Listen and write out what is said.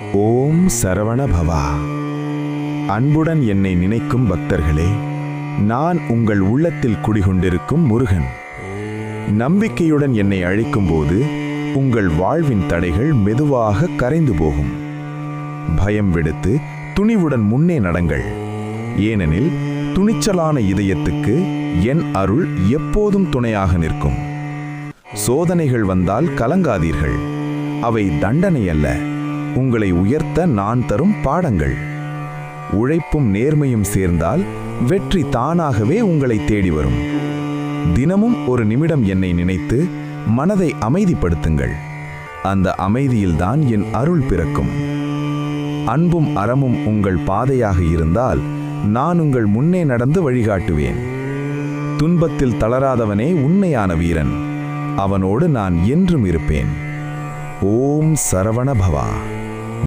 ஓம் சரவண பவா. அன்புடன் என்னை நினைக்கும் பக்தர்களே, நான் உங்கள் உள்ளத்தில் குடிகொண்டிருக்கும் முருகன். நம்பிக்கையுடன் என்னை அழைக்கும்போது உங்கள் வாழ்வின் தடைகள் மெதுவாக கரைந்து போகும். பயம் விடுத்து துணிவுடன் முன்னே நடங்கள். ஏனெனில் துணிச்சலான இதயத்துக்கு என் அருள் எப்போதும் துணையாக நிற்கும். சோதனைகள் வந்தால் கலங்காதீர்கள். அவை தண்டனை அல்ல, உங்களை உயர்த்த நான் தரும் பாடங்கள். உழைப்பும் நேர்மையும் சேர்ந்தால் வெற்றி தானாகவே உங்களை தேடி வரும். தினமும் ஒரு நிமிடம் என்னை நினைத்து மனதை அமைதிப்படுத்துங்கள். அந்த அமைதியில்தான் என் அருள் பிறக்கும். அன்பும் அறமும் உங்கள் பாதையாக இருந்தால் நான் உங்கள் முன்னே நடந்து வழிகாட்டுவேன். துன்பத்தில் தளராதவனே உண்மையான வீரன். அவனோடு நான் என்றும் இருப்பேன். ஓம் சரவண பவா.